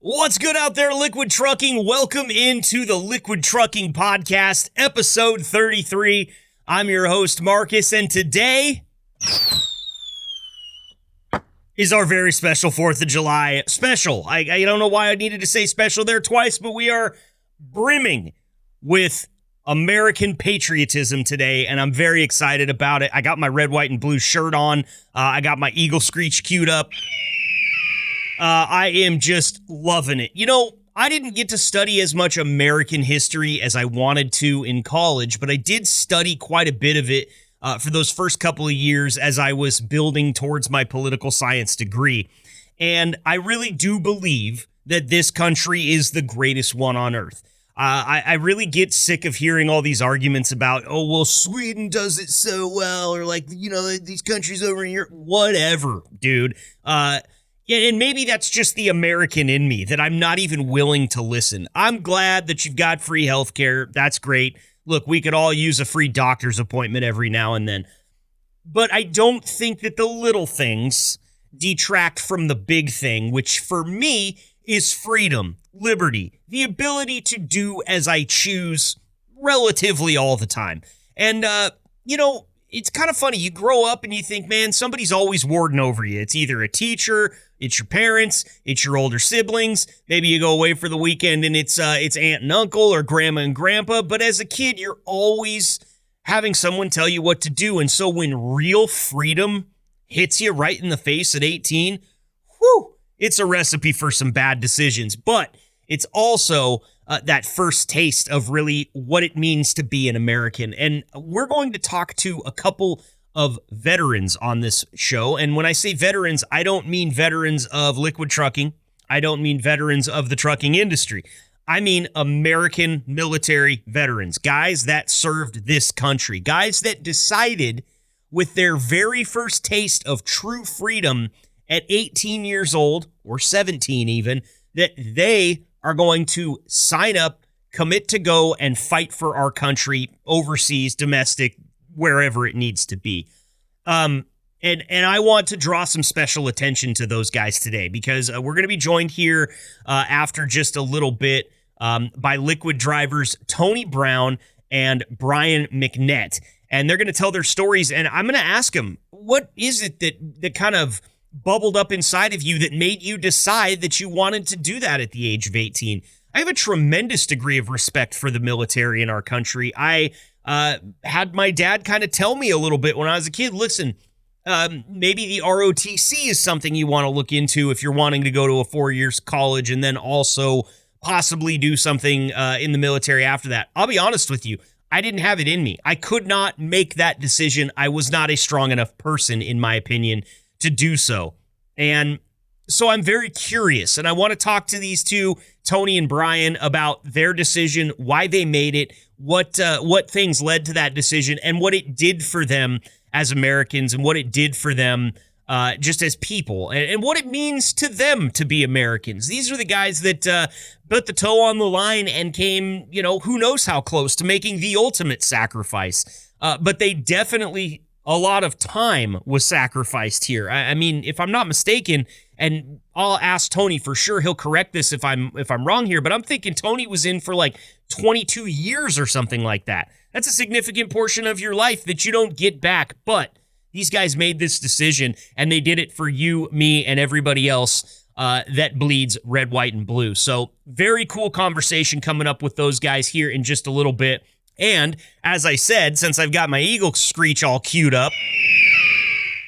What's good out there, Liquid Trucking? Welcome into the Liquid Trucking Podcast, episode 33. I'm your host, Marcus, and today is our very special 4th of July special. I don't know why I needed to say special there twice, but we are brimming with American patriotism today, and I'm very excited about it. I got my red, white, and blue shirt on. I got my Eagle Screech queued up. I am just loving it. You know, I didn't get to study as much American history as I wanted to in college, but I did study quite a bit of it for those first couple of years as I was building towards my political science degree. And I really do believe that this country is the greatest one on earth. I really get sick of hearing all these arguments about, oh, well, Sweden does it so well, or like, you know, these countries over in Europe, whatever, dude. Yeah, and maybe that's just the American in me, that I'm not even willing to listen. I'm glad that you've got free healthcare. That's great. Look, we could all use a free doctor's appointment every now and then. But I don't think that the little things detract from the big thing, which for me is freedom, liberty, the ability to do as I choose relatively all the time. And, you know, it's kind of funny. You grow up and you think, man, somebody's always warding over you. It's either a teacher, it's your parents, it's your older siblings. Maybe you go away for the weekend and it's aunt and uncle or grandma and grandpa. But as a kid, you're always having someone tell you what to do. And so when real freedom hits you right in the face at 18, whew, it's a recipe for some bad decisions. But it's also that first taste of really what it means to be an American. And we're going to talk to a couple of veterans on this show. And when I say veterans, I don't mean veterans of liquid trucking. I don't mean veterans of the trucking industry. I mean American military veterans, guys that served this country, guys that decided with their very first taste of true freedom at 18 years old, or 17 even, that they are going to sign up, commit to go, and fight for our country overseas, domestic, wherever it needs to be. And I want to draw some special attention to those guys today because we're going to be joined here after just a little bit by Liquid drivers Tony Brown and Brian McNett. And they're going to tell their stories, and I'm going to ask them, what is it that kind of bubbled up inside of you that made you decide that you wanted to do that at the age of 18? I have a tremendous degree of respect for the military in our country. I had my dad kind of tell me a little bit when I was a kid, listen, maybe the ROTC is something you want to look into if you're wanting to go to a 4 years college and then also possibly do something in the military after that. I'll be honest with you. I didn't have it in me. I could not make that decision. I was not a strong enough person, in my opinion, to do so. And so I'm very curious, and I want to talk to these two, Tony and Brian, about their decision, why they made it, what things led to that decision, and what it did for them as Americans, and what it did for them just as people, and what it means to them to be Americans. These are the guys that put the toe on the line and came, you know, who knows how close to making the ultimate sacrifice. But they definitely, a lot of time was sacrificed here. I mean, if I'm not mistaken, and I'll ask Tony for sure, he'll correct this if I'm wrong here, but I'm thinking Tony was in for like 22 years or something like that. That's a significant portion of your life that you don't get back, but these guys made this decision, and they did it for you, me, and everybody else that bleeds red, white, and blue. So very cool conversation coming up with those guys here in just a little bit. And as I said, since I've got my Eagle Screech all queued up,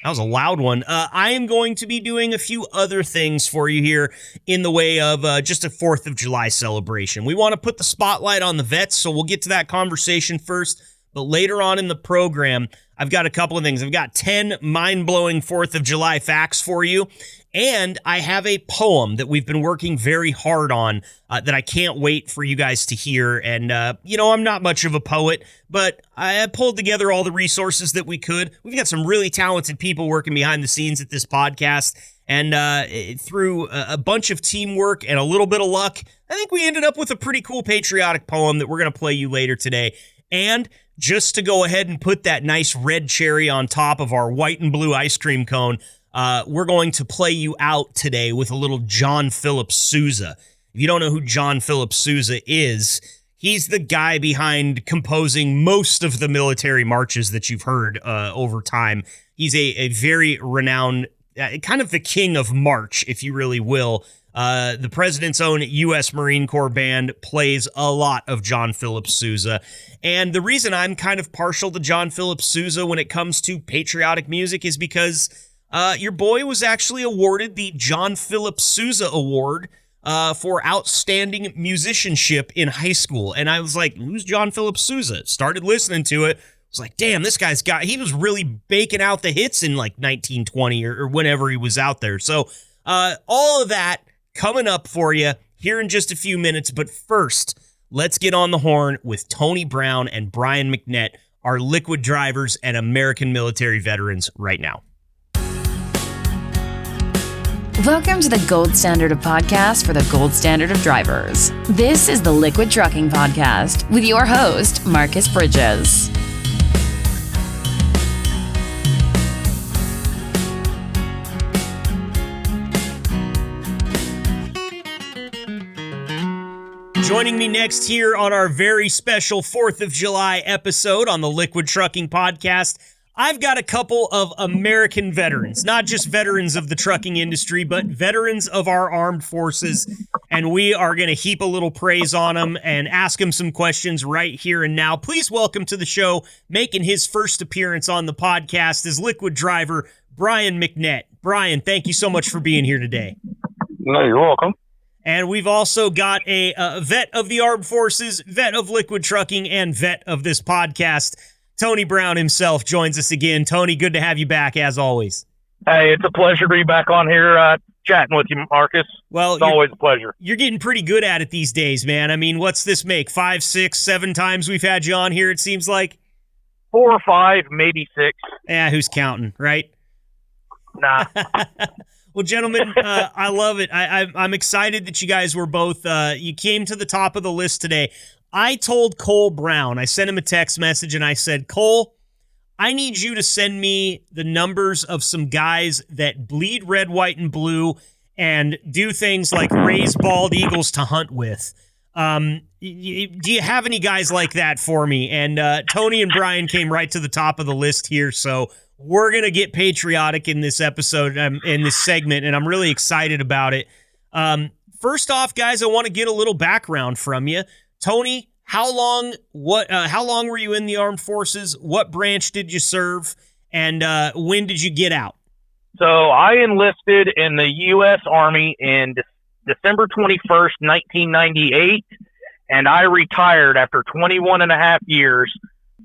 that was a loud one, I am going to be doing a few other things for you here in the way of just a 4th of July celebration. We want to put the spotlight on the vets, so we'll get to that conversation first. But later on in the program, I've got a couple of things. I've got 10 mind-blowing 4th of July facts for you. And I have a poem that we've been working very hard on that I can't wait for you guys to hear. And, you know, I'm not much of a poet, but I pulled together all the resources that we could. We've got some really talented people working behind the scenes at this podcast. And through a bunch of teamwork and a little bit of luck, I think we ended up with a pretty cool patriotic poem that we're going to play you later today. And just to go ahead and put that nice red cherry on top of our white and blue ice cream cone, we're going to play you out today with a little John Philip Sousa. If you don't know who John Philip Sousa is, he's the guy behind composing most of the military marches that you've heard over time. He's a very renowned, kind of the king of march, if you really will. The president's own U.S. Marine Corps band plays a lot of John Philip Sousa. And the reason I'm kind of partial to John Philip Sousa when it comes to patriotic music is because your boy was actually awarded the John Philip Sousa Award for outstanding musicianship in high school. And I was like, who's John Philip Sousa? Started listening to it. I was like, damn, this guy's he was really baking out the hits in like 1920 or whenever he was out there. So all of that coming up for you here in just a few minutes. But first, let's get on the horn with Tony Brown and Brian McNett, our liquid drivers and American military veterans right now. Welcome to the gold standard of podcasts for the gold standard of drivers. This is the Liquid Trucking Podcast with your host, Marcus Bridges. Joining me next here on our very special 4th of July episode on the Liquid Trucking Podcast, I've got a couple of American veterans, not just veterans of the trucking industry, but veterans of our armed forces, and we are going to heap a little praise on them and ask them some questions right here and now. Please welcome to the show, making his first appearance on the podcast, is liquid driver Brian McNett. Brian, thank you so much for being here today. No, you're welcome. And we've also got a vet of the armed forces, vet of liquid trucking, and vet of this podcast. Tony Brown himself joins us again. Tony, good to have you back as always. Hey, it's a pleasure to be back on here chatting with you, Marcus. Well, it's always a pleasure. You're getting pretty good at it these days, man. I mean, what's this make? 5, 6, 7 times we've had you on here, it seems like? 4 or 5, maybe 6. Yeah, who's counting, right? Nah. Well, gentlemen, I love it. I'm excited that you guys were both, you came to the top of the list today. I told Cole Brown, I sent him a text message and I said, Cole, I need you to send me the numbers of some guys that bleed red, white, and blue and do things like raise bald eagles to hunt with. Do you have any guys like that for me? And Tony and Brian came right to the top of the list here, so we're going to get patriotic in this episode, in this segment, and I'm really excited about it. First off, guys, I want to get a little background from you. Tony, how long were you in the armed forces? What branch did you serve? And when did you get out? So I enlisted in the U.S. Army in December 21st, 1998, and I retired after 21 and a half years,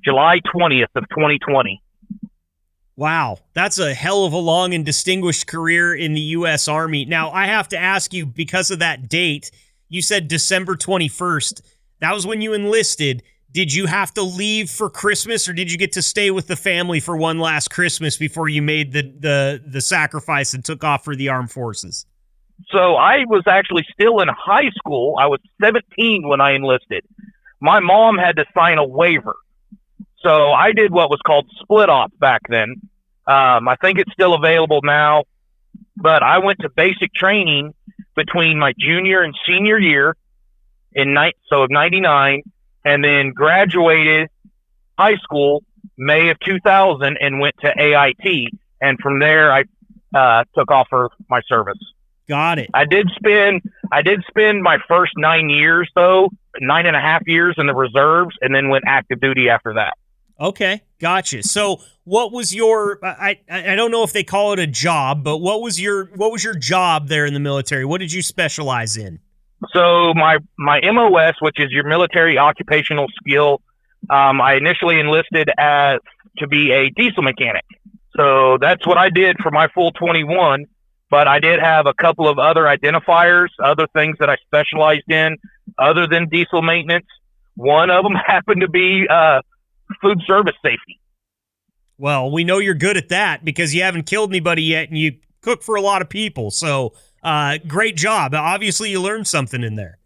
July 20th of 2020. Wow, that's a hell of a long and distinguished career in the U.S. Army. Now, I have to ask you, because of that date, you said December 21st. That was when you enlisted. Did you have to leave for Christmas, or did you get to stay with the family for one last Christmas before you made the sacrifice and took off for the armed forces? So I was actually still in high school. I was 17 when I enlisted. My mom had to sign a waiver. So I did what was called split off back then. I think it's still available now, but I went to basic training between my junior and senior year of 99, and then graduated high school May of 2000 and went to AIT. And from there, I took off for my service. Got it. I did spend my first 9 years, though, 9.5 years in the reserves, and then went active duty after that. Okay, gotcha. So what was your, I don't know if they call it a job, but what was your job there in the military? What did you specialize in? So my MOS, which is your military occupational skill, I initially enlisted to be a diesel mechanic. So that's what I did for my full 21, but I did have a couple of other identifiers, other things that I specialized in other than diesel maintenance. One of them happened to be food service safety. Well, we know you're good at that because you haven't killed anybody yet and you cook for a lot of people. So great job. Obviously, you learned something in there.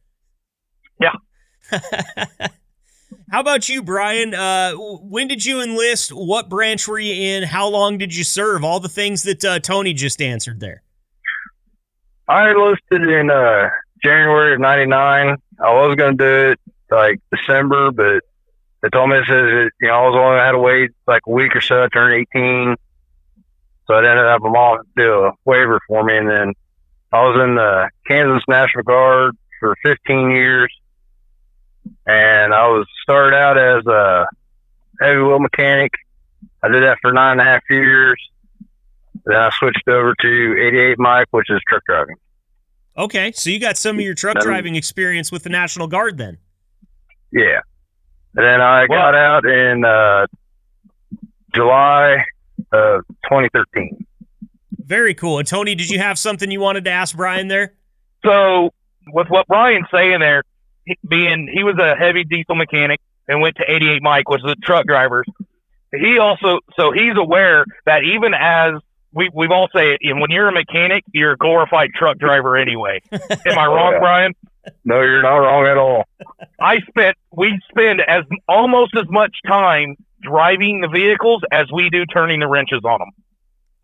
Yeah. How about you, Brian? When did you enlist? What branch were you in? How long did you serve? All the things that Tony just answered there. I enlisted in January of '99. I was going to do it like December, but they told me that, I was only had to wait like a week or so. I turned 18. So I ended up, my mom do a waiver for me. And then I was in the Kansas National Guard for 15 years. And I started out as a heavy wheel mechanic. I did that for 9.5 years. Then I switched over to 88 Mike, which is truck driving. Okay, so you got some of your truck driving experience with the National Guard then. Yeah. And then I got out in July of 2013. Very cool. And Tony, did you have something you wanted to ask Brian there? So with what Brian's saying there, he was a heavy diesel mechanic and went to 88 Mike, was the truck drivers. He's aware that even as we've all say it, and when you're a mechanic, you're a glorified truck driver anyway. Am I wrong, Brian? No, you're not wrong at all. We spend almost as much time driving the vehicles as we do turning the wrenches on them.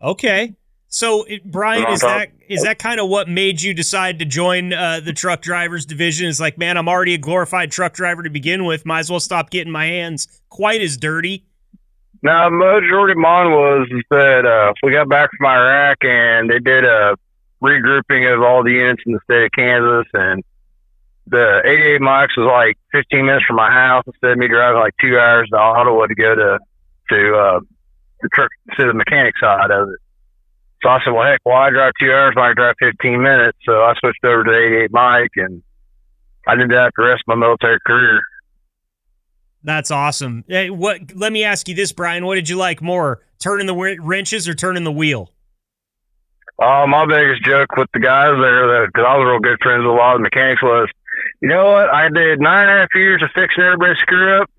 Okay. So, Brian, is that kind of what made you decide to join the truck drivers division? It's like, man, I'm already a glorified truck driver to begin with. Might as well stop getting my hands quite as dirty. Now, majority of mine was that we got back from Iraq and they did a regrouping of all the units in the state of Kansas, and the 88 Mikes was like 15 minutes from my house instead of me driving like 2 hours to Ottawa to go to the truck to the mechanic side of it. So I said, well, heck, why drive 2 hours when I drive 15 minutes? So I switched over to the 88 Mike, and I did that for the rest of my military career. That's awesome. Hey, let me ask you this, Brian. What did you like more, turning the wrenches or turning the wheel? My biggest joke with the guys there, because I was real good friends with a lot of the mechanics, was, you know what? I did 9.5 years of fixing everybody's screw up.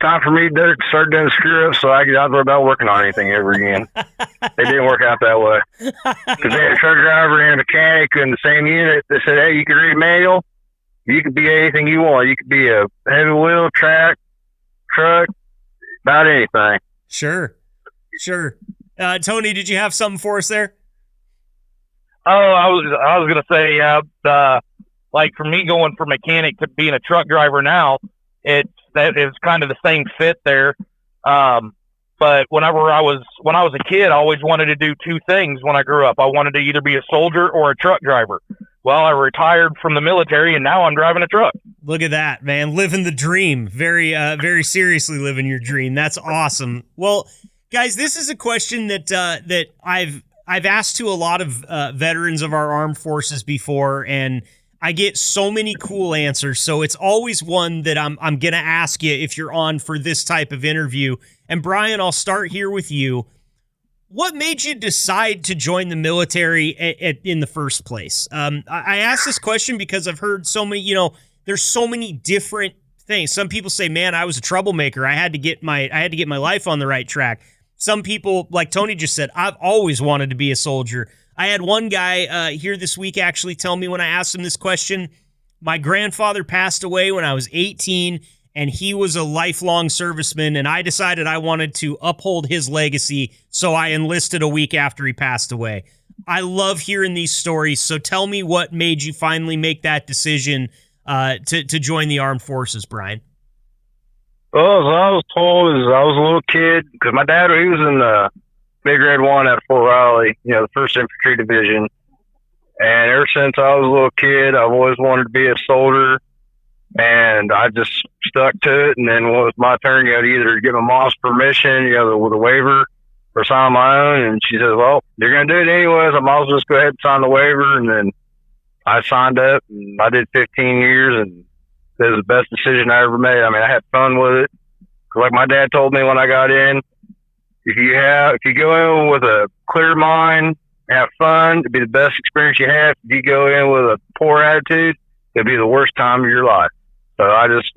Time for me to start doing screw ups so I get out there about working on anything ever again. It didn't work out that way. Because they had a truck driver and a mechanic in the same unit. They said, hey, you can read manual. You can be anything you want. You could be a heavy wheel, truck, about anything. Sure. Tony, did you have something for us there? Oh, I was gonna say, like for me going from mechanic to being a truck driver now, it's kind of the same fit there. But when I was a kid, I always wanted to do two things when I grew up. I wanted to either be a soldier or a truck driver. Well, I retired from the military, and now I'm driving a truck. Look at that, man. Living the dream. Very, very seriously living your dream. That's awesome. Well, guys, this is a question that I've asked to a lot of veterans of our armed forces before, and I get so many cool answers. So it's always one that I'm going to ask you if you're on for this type of interview. And Brian, I'll start here with you. What made you decide to join the military in the first place? I asked this question because I've heard so many, there's so many different things. Some people say, man, I was a troublemaker. I had to get my life on the right track. Some people, like Tony just said, I've always wanted to be a soldier. I had one guy here this week actually tell me when I asked him this question, my grandfather passed away when I was 18, and he was a lifelong serviceman, and I decided I wanted to uphold his legacy, so I enlisted a week after he passed away. I love hearing these stories, so tell me what made you finally make that decision to join the armed forces, Brian. Well, as I was told, as I was a little kid, because my dad, he was in the Big Red 1 at Fort Riley, the 1st Infantry Division. And ever since I was a little kid, I've always wanted to be a soldier. And I just stuck to it. And then when it was my turn, to either get my mom's permission, with a waiver, or sign my own. And she says, well, you're going to do it anyways. I might as well just go ahead and sign the waiver. And then I signed up, and I did 15 years, and it was the best decision I ever made. I mean, I had fun with it. Like my dad told me when I got in, if you go in with a clear mind, have fun, it'll be the best experience you have. If you go in with a poor attitude, it'll be the worst time of your life. So I just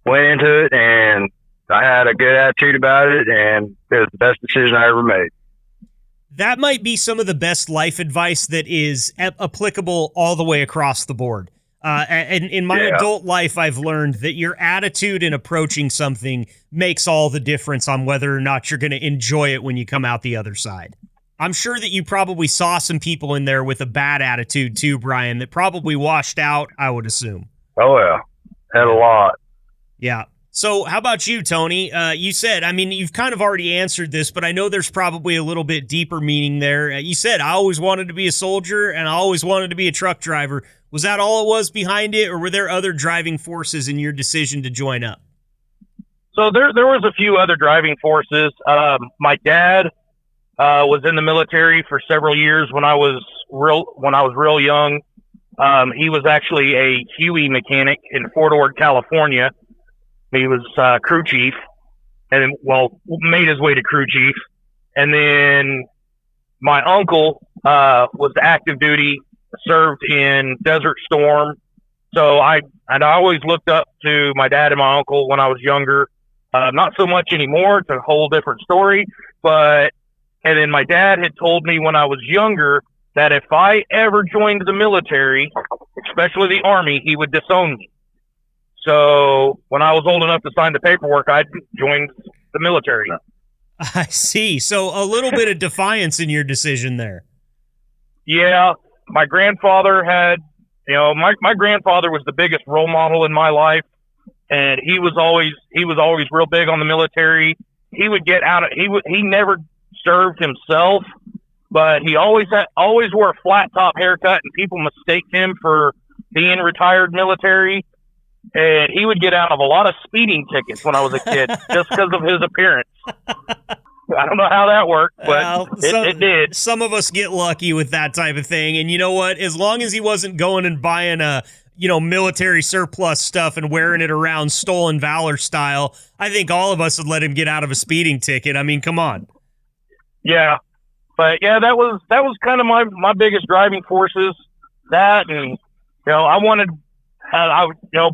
went into it, and I had a good attitude about it, and it was the best decision I ever made. That might be some of the best life advice that is applicable all the way across the board. And in my adult life, I've learned that your attitude in approaching something makes all the difference on whether or not you're going to enjoy it when you come out the other side. I'm sure that you probably saw some people in there with a bad attitude too, Brian, that probably washed out, I would assume. Oh, yeah. Had a lot. Yeah. So how about you, Tony? You said, I mean, you've kind of already answered this, but I know there's probably a little bit deeper meaning there. You said, I always wanted to be a soldier and I always wanted to be a truck driver. Was that all it was behind it, or were there other driving forces in your decision to join up? So there was a few other driving forces. My dad was in the military for several years when I was real young. He was actually a Huey mechanic in Fort Ord, California. He was crew chief, and made his way to crew chief. And then my uncle was active duty, served in Desert Storm. So I always looked up to my dad and my uncle when I was younger. Not so much anymore. It's a whole different story. And then my dad had told me when I was younger that if I ever joined the military, especially the Army, he would disown me. So when I was old enough to sign the paperwork, I joined the military. I see. So a little bit of defiance in your decision there. Yeah. My grandfather had, my grandfather was the biggest role model in my life. And he was always real big on the military. He would get out of, he never served himself, but he always wore a flat top haircut, and people mistaked him for being retired military. And he would get out of a lot of speeding tickets when I was a kid just because of his appearance. I don't know how that worked, but it did. Some of us get lucky with that type of thing. And you know what? As long as he wasn't going and buying military surplus stuff and wearing it around stolen valor style, I think all of us would let him get out of a speeding ticket. I mean, come on. Yeah. But yeah, that was kind of my biggest driving forces. That, and I wanted,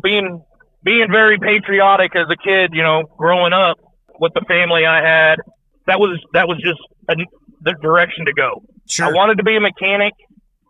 being very patriotic as a kid, growing up with the family I had, that was just the direction to go. Sure. I wanted to be a mechanic,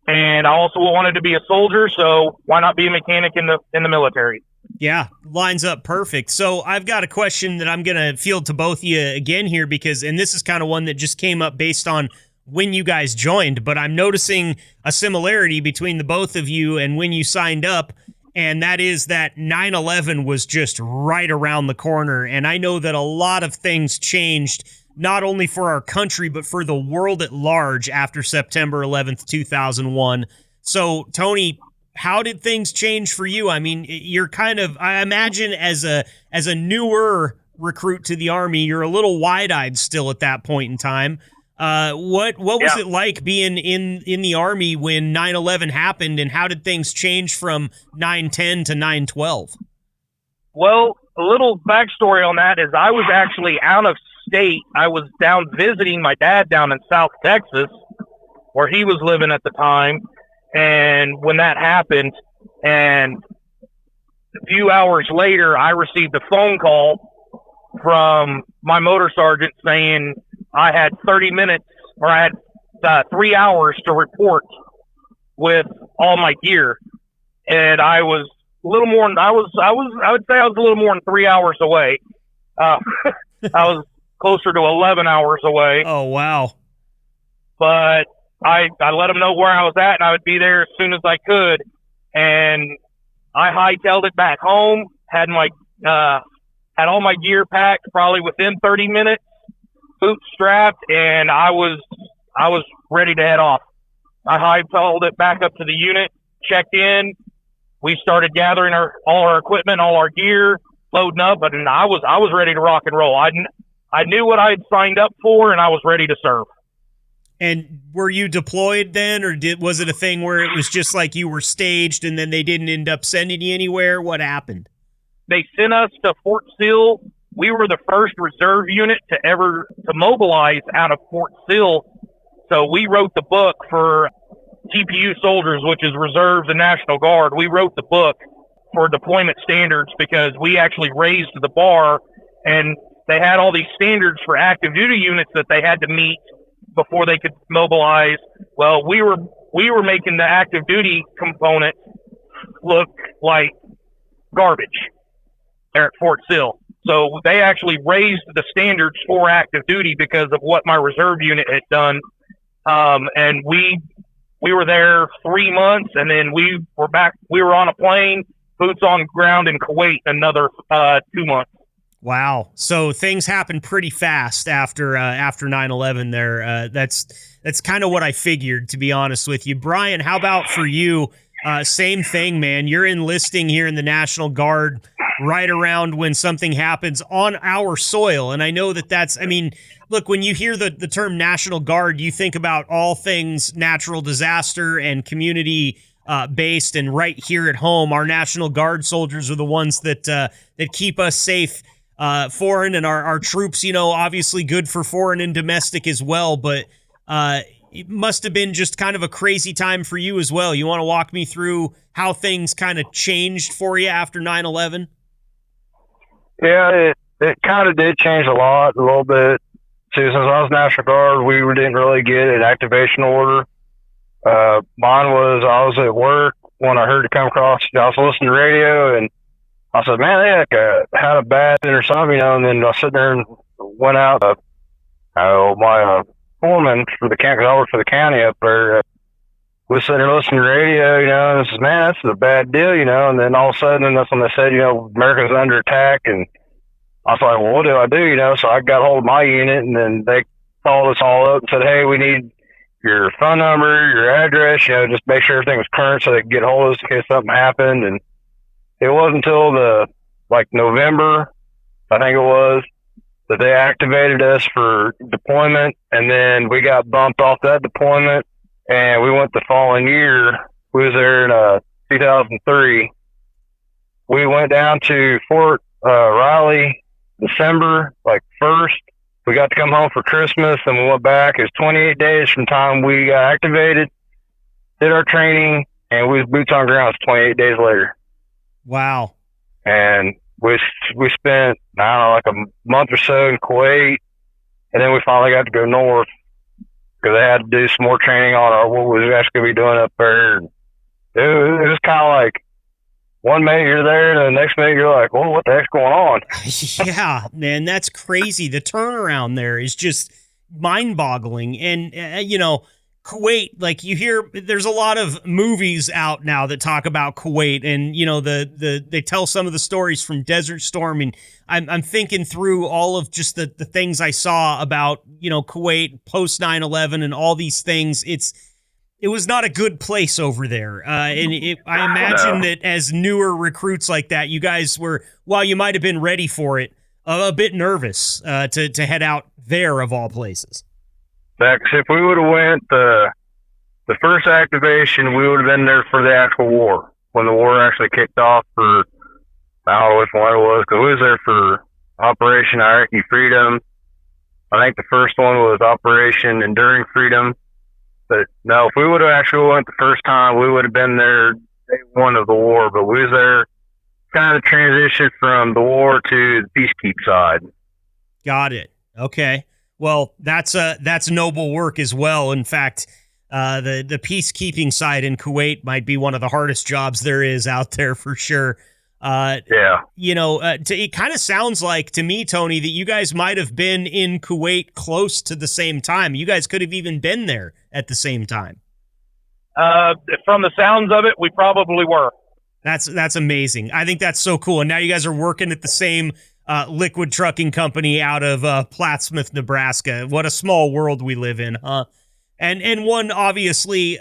and I also wanted to be a soldier. So why not be a mechanic in the military? Yeah, lines up perfect. So I've got a question that I'm going to field to both of you again here and this is kind of one that just came up based on when you guys joined, but I'm noticing a similarity between the both of you and when you signed up, and that is that 9/11 was just right around the corner, and I know that a lot of things changed, not only for our country, but for the world at large after September 11th, 2001. So, Tony, how did things change for you? I mean, you're kind of, I imagine as a newer recruit to the Army, you're a little wide-eyed still at that point in time. What was it like being in the Army when 9/11 happened, and how did things change from 9/10 to 9/12? Well, a little backstory on that is I was actually out of state. I was down visiting my dad down in South Texas, where he was living at the time. And when that happened, and a few hours later, I received a phone call from my motor sergeant saying I had 30 minutes, or I had 3 hours to report with all my gear. And I was a little more, I would say I was a little more than 3 hours away. I was closer to 11 hours away. Oh, wow. But I let them know where I was at, and I would be there as soon as I could. And I hightailed it back home, had all my gear packed probably within 30 minutes, boots strapped, and I was ready to head off. I hightailed it back up to the unit, checked in. We started gathering all our equipment, all our gear, loading up, and I was ready to rock and roll. I knew what I had signed up for, and I was ready to serve. And were you deployed then, or was it a thing where it was just like you were staged and then they didn't end up sending you anywhere? What happened? They sent us to Fort Sill. We were the first reserve unit to mobilize out of Fort Sill. So we wrote the book for TPU soldiers, which is Reserve the National Guard. We wrote the book for deployment standards because we actually raised the bar, and they had all these standards for active duty units that they had to meet before they could mobilize. Well, we were making the active duty component look like garbage there at Fort Sill. So they actually raised the standards for active duty because of what my reserve unit had done. And we were there 3 months, and then we were back. We were on a plane, boots on ground in Kuwait another 2 months. Wow. So things happened pretty fast after 9/11 there. That's kind of what I figured, to be honest with you. Brian, how about for you? Same thing, man. You're enlisting here in the National Guard right around when something happens on our soil. And I know that's, I mean, look, when you hear the term National Guard, you think about all things natural disaster and community based. And right here at home, our National Guard soldiers are the ones that keep us safe. Foreign and our troops, obviously good for foreign and domestic as well, but it must have been just kind of a crazy time for you as well. You want to walk me through how things kind of changed for you after 9/11? Yeah, it kind of did change a little bit. See, since I was National Guard, we didn't really get an activation order. Mine was, I was at work when I heard it come across. I was listening to radio, and I said, man, they had a bad thing or something, and then I was sitting there and went out. My foreman for the county, because I worked for the county up there, was sitting there listening to radio, and I said, man, this is a bad deal, and then all of a sudden, that's when they said, America's under attack, and I was like, well, what do I do, So I got hold of my unit, and then they called us all up and said, hey, we need your phone number, your address, just make sure everything was current so they could get hold of us in case something happened. And it wasn't until November, I think it was, that they activated us for deployment, and then we got bumped off that deployment, and we went the following year. We was there in 2003. We went down to Fort Riley December 1st. We got to come home for Christmas, and we went back. It was 28 days from time we got activated, did our training, and we was boots on ground 28 days later. Wow. And we spent, I don't know, a month or so in Kuwait, and then we finally got to go north because they had to do some more training on what we were actually going to be doing up there. And it was kind of like, one minute you're there, and the next minute you're like, well, what the heck's going on? Yeah, man, that's crazy. The turnaround there is just mind-boggling. And, Kuwait, you hear, there's a lot of movies out now that talk about Kuwait, and, they tell some of the stories from Desert Storm, and I'm thinking through all of just the things I saw about, Kuwait post 9/11 and all these things. It was not a good place over there. I imagine that as newer recruits like that, you guys were, while you might have been ready for it, a bit nervous to head out there of all places. If we would have went the first activation, we would have been there for the actual war, when the war actually kicked off for, I don't know which one it was, because we was there for Operation Iraqi Freedom. I think the first one was Operation Enduring Freedom. But no, if we would have actually went the first time, we would have been there day one of the war. But we was there kind of transition from the war to the peacekeep side. Got it. Okay. Well, that's noble work as well. In fact, the peacekeeping side in Kuwait might be one of the hardest jobs there is out there for sure. Yeah. It kind of sounds like to me, Tony, that you guys might have been in Kuwait close to the same time. You guys could have even been there at the same time. From the sounds of it, we probably were. That's amazing. I think that's so cool. And now you guys are working at the same liquid trucking company out of Plattsmouth, Nebraska. What a small world we live in, huh? And one obviously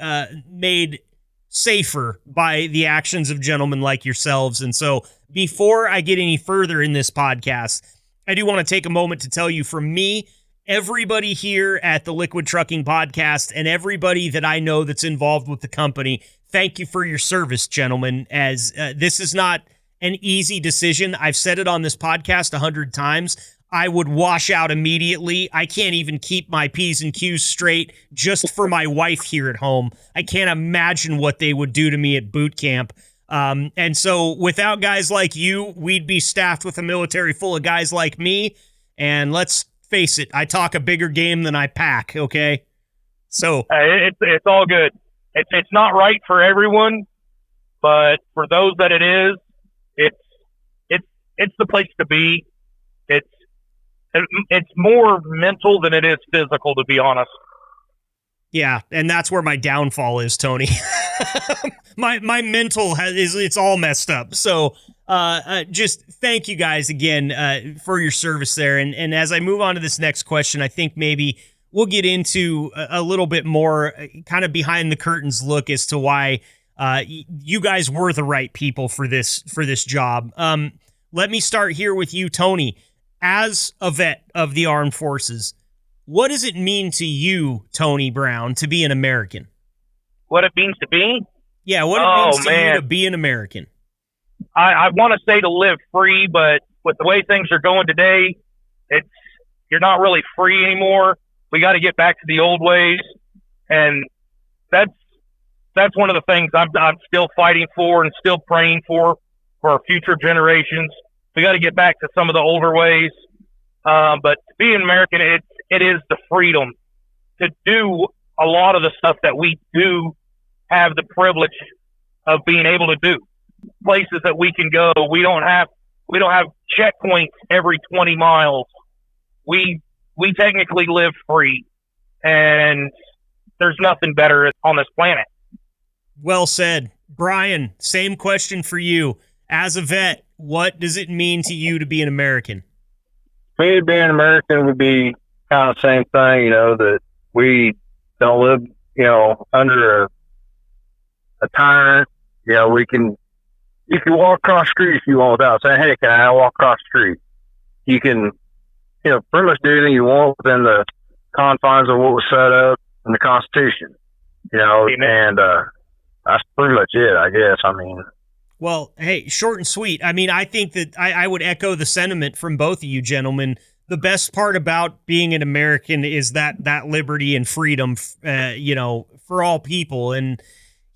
made safer by the actions of gentlemen like yourselves. And so before I get any further in this podcast, I do want to take a moment to tell you, from me, everybody here at the Liquid Trucking Podcast, and everybody that I know that's involved with the company, thank you for your service, gentlemen, as this is not an easy decision. I've said it on this podcast 100 times. I would wash out immediately. I can't even keep my P's and Q's straight just for my wife here at home. I can't imagine what they would do to me at boot camp. And so without guys like you, we'd be staffed with a military full of guys like me. And let's face it, I talk a bigger game than I pack, okay? So it's all good. It's not right for everyone, But for those that it is, it's the place to be. It's more mental than it is physical, to be honest. Yeah, and that's where my downfall is, Tony. my mental it's all messed up. So just thank you guys again for your service there. And as I move on to this next question, I think maybe we'll get into a little bit more kind of behind the curtains look as to why you guys were the right people for this job. Let me start here with you, Tony. As a vet of the armed forces, what does it mean to you, Tony Brown, to be an American? What it means to be? Yeah, what it means to you to be an American. I want to say to live free, but with the way things are going today, you're not really free anymore. We got to get back to the old ways, and that's one of the things I'm still fighting for and still praying for our future generations. We got to get back to some of the older ways. But to be an American, it is the freedom to do a lot of the stuff that we do have the privilege of being able to do. Places that we can go. We don't have checkpoints every 20 miles. We technically live free, and there's nothing better on this planet. Well said. Brian, same question for you. As a vet, what does it mean to you to be an American? For me, to be an American would be kind of the same thing, that we don't live, under a tyrant. You can walk across the street if you want without saying, hey, can I walk across the street? You can, pretty much do anything you want within the confines of what was set up in the Constitution, and that's pretty much it, I guess. Well, hey, short and sweet. I think that I would echo the sentiment from both of you gentlemen. The best part about being an American is that liberty and freedom, for all people. And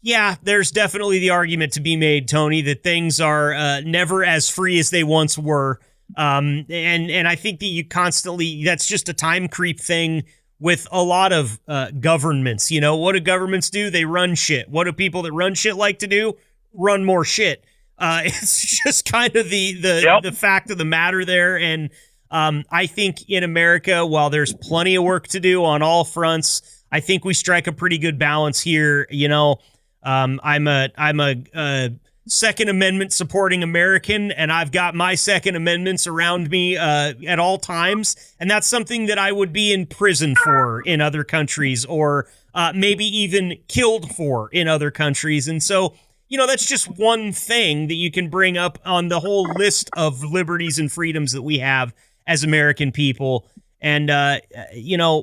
yeah, there's definitely the argument to be made, Tony, that things are never as free as they once were. And I think that you constantly, that's just a time creep thing with a lot of governments. What do governments do? They run shit. What do people that run shit like to do? Run more shit. It's just kind of the fact of the matter there. And I think in America, while there's plenty of work to do on all fronts, I think we strike a pretty good balance here. I'm a Second Amendment supporting American, and I've got my Second Amendments around me at all times, and that's something that I would be in prison for in other countries, or maybe even killed for in other countries. And so, that's just one thing that you can bring up on the whole list of liberties and freedoms that we have as American people. And,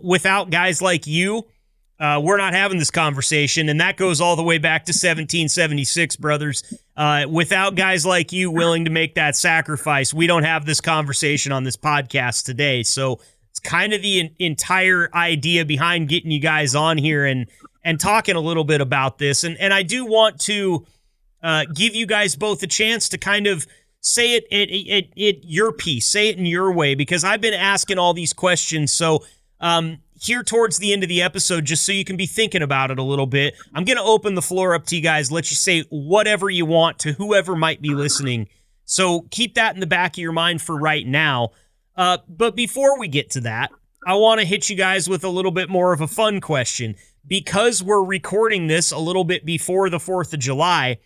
without guys like you, we're not having this conversation, and that goes all the way back to 1776, brothers. Without guys like you willing to make that sacrifice, we don't have this conversation on this podcast today. So it's kind of the entire idea behind getting you guys on here and talking a little bit about this. And I do want to give you guys both a chance to kind of say it your piece, say it in your way, because I've been asking all these questions. So here towards the end of the episode, just so you can be thinking about it a little bit, I'm going to open the floor up to you guys, let you say whatever you want to whoever might be listening. So keep that in the back of your mind for right now. But before we get to that, I want to hit you guys with a little bit more of a fun question. Because we're recording this a little bit before the 4th of July,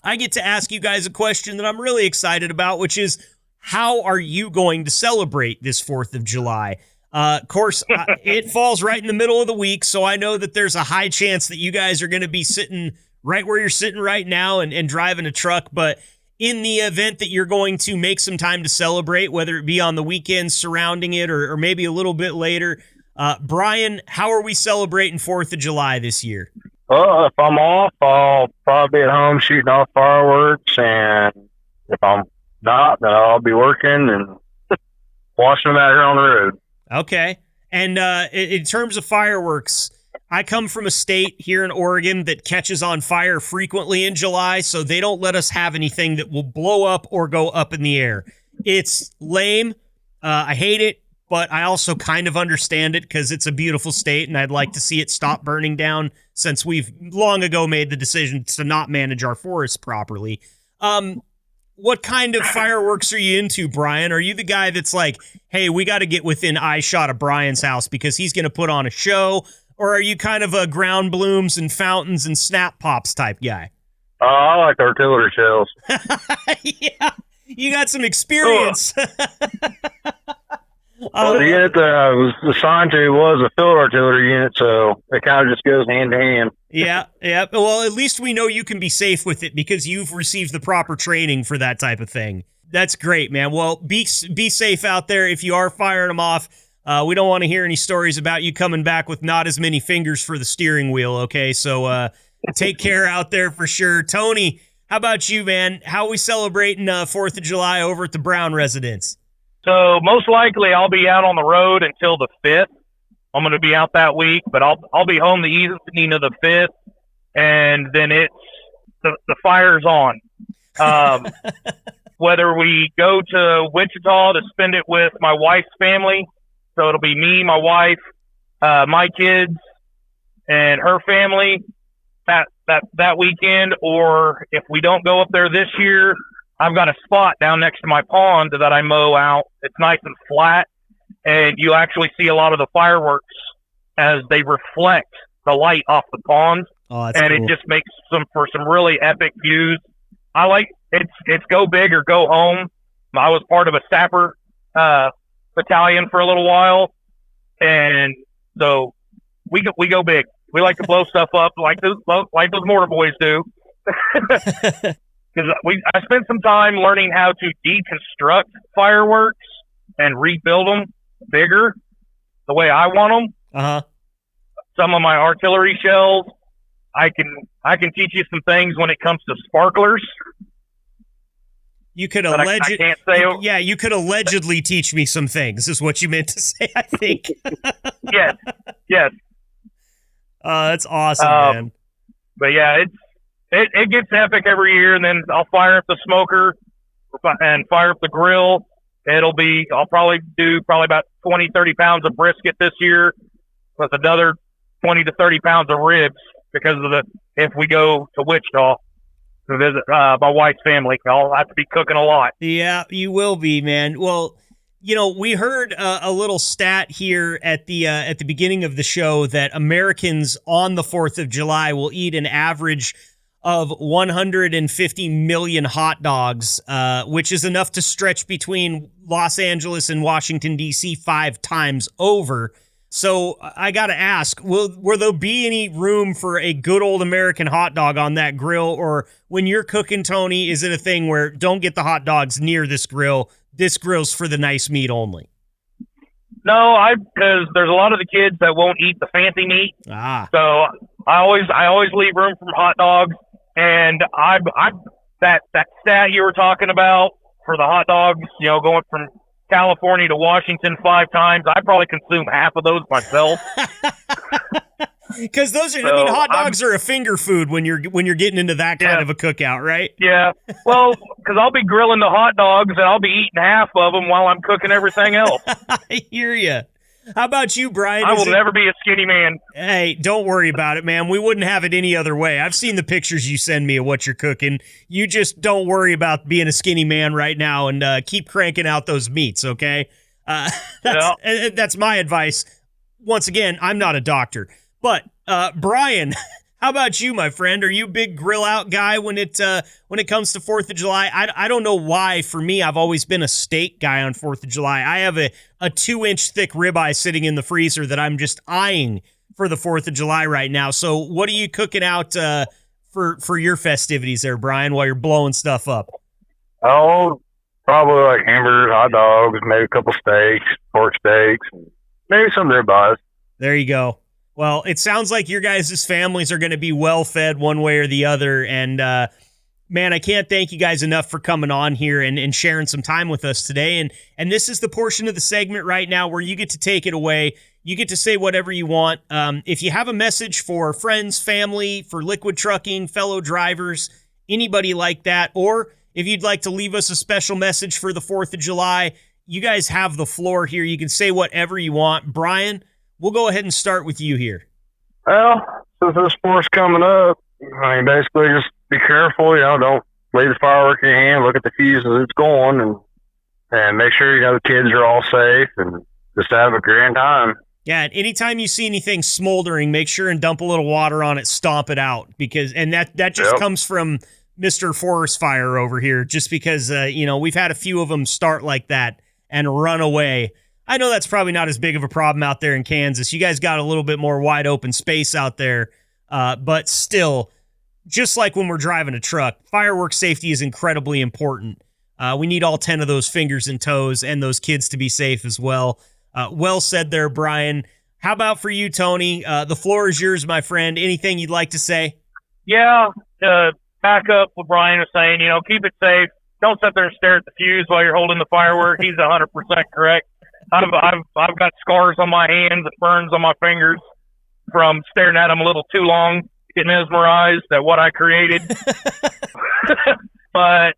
I get to ask you guys a question that I'm really excited about, which is, how are you going to celebrate this 4th of July? Of course, it falls right in the middle of the week, so I know that there's a high chance that you guys are going to be sitting right where you're sitting right now and driving a truck. But in the event that you're going to make some time to celebrate, whether it be on the weekends surrounding it or maybe a little bit later, Brian, how are we celebrating 4th of July this year? Well, if I'm off, I'll probably be at home shooting off fireworks, and if I'm not, then I'll be working and watching them out here on the road. Okay. And in terms of fireworks, I come from a state here in Oregon that catches on fire frequently in July, so they don't let us have anything that will blow up or go up in the air. It's lame. I hate it, but I also kind of understand it because it's a beautiful state and I'd like to see it stop burning down since we've long ago made the decision to not manage our forests properly. What kind of fireworks are you into, Brian? Are you the guy that's like, hey, we got to get within eyeshot of Brian's house because he's going to put on a show? Or are you kind of a ground blooms and fountains and snap pops type guy? I like artillery shells. Yeah, you got some experience. Well, the unit that I was assigned to was a field artillery unit, so it kind of just goes hand to hand. Yeah. Well, at least we know you can be safe with it because you've received the proper training for that type of thing. That's great, man. Well, be safe out there if you are firing them off. We don't want to hear any stories about you coming back with not as many fingers for the steering wheel, okay? So take care out there for sure. Tony, how about you, man? How are we celebrating 4th of July over at the Brown residence? So most likely I'll be out on the road until the 5th. I'm going to be out that week, but I'll be home the evening of the 5th, and then it's the fire's on. Whether we go to Wichita to spend it with my wife's family, so it'll be me, my wife, my kids, and her family that weekend, or if we don't go up there this year, I've got a spot down next to my pond that I mow out. It's nice and flat, and you actually see a lot of the fireworks as they reflect the light off the pond. Oh, that's and cool. It just makes for some really epic views. I like it's go big or go home. I was part of a sapper battalion for a little while, and so we go big. We like to blow stuff up like those mortar boys do. Because I spent some time learning how to deconstruct fireworks and rebuild them bigger the way I want them. Uh-huh. Some of my artillery shells, I can teach you some things when it comes to sparklers. You could I can't say. Yeah, you could allegedly teach me some things, is what you meant to say, I think. Yes. That's awesome, man. But yeah, it gets epic every year, and then I'll fire up the smoker and fire up the grill. I'll probably do about 20, 30 pounds of brisket this year, with another 20 to 30 pounds of ribs because of if we go to Wichita to visit my wife's family, I'll have to be cooking a lot. Yeah, you will be, man. Well, we heard a little stat here at the beginning of the show that Americans on the 4th of July will eat an average of 150 million hot dogs, which is enough to stretch between Los Angeles and Washington, D.C. 5 times over. So I got to ask, will there be any room for a good old American hot dog on that grill? Or when you're cooking, Tony, is it a thing where don't get the hot dogs near this grill? This grill's for the nice meat only. No, because there's a lot of the kids that won't eat the fancy meat. So I always leave room for hot dogs. And that stat you were talking about for the hot dogs, going from California to Washington 5 times, I probably consume half of those myself. Because hot dogs are a finger food when you're getting into that kind of a cookout, right? Yeah. Well, because I'll be grilling the hot dogs and I'll be eating half of them while I'm cooking everything else. I hear you. How about you, Brian? I will never be a skinny man. Hey, don't worry about it, man. We wouldn't have it any other way. I've seen the pictures you send me of what you're cooking. You just don't worry about being a skinny man right now and keep cranking out those meats, okay? That's my advice. Once again, I'm not a doctor. But, Brian, how about you, my friend? Are you a big grill out guy when it comes to 4th of July? I don't know why. For me, I've always been a steak guy on 4th of July. I have a 2-inch thick ribeye sitting in the freezer that I'm just eyeing for the 4th of July right now. So what are you cooking out for your festivities there, Brian, while you're blowing stuff up? Oh, probably like hamburgers, hot dogs, maybe a couple steaks, pork steaks, maybe some ribeyes. There you go. Well, it sounds like your guys' families are going to be well fed one way or the other. And, man, I can't thank you guys enough for coming on here and sharing some time with us today. And this is the portion of the segment right now where you get to take it away. You get to say whatever you want. If you have a message for friends, family, for Liquid Trucking, fellow drivers, anybody like that, or if you'd like to leave us a special message for the 4th of July, you guys have the floor here. You can say whatever you want. Brian, we'll go ahead and start with you here. Well, since this sport's coming up, I mean, basically just be careful, don't leave the firework in your hand, look at the fuse as it's going, and make sure, the kids are all safe and just have a grand time. Yeah, and anytime you see anything smoldering, make sure and dump a little water on it, stomp it out, and that just comes from Mr. Forest Fire over here, just because, we've had a few of them start like that and run away. I know that's probably not as big of a problem out there in Kansas. You guys got a little bit more wide open space out there, but still, just like when we're driving a truck, fireworks safety is incredibly important. We need all 10 of those fingers and toes and those kids to be safe as well. Well said there, Brian. How about for you, Tony? The floor is yours, my friend. Anything you'd like to say? Yeah, back up what Brian was saying. Keep it safe. Don't sit there and stare at the fuse while you're holding the firework. He's 100% correct. I've got scars on my hands and burns on my fingers from staring at them a little too long, getting mesmerized at what I created. But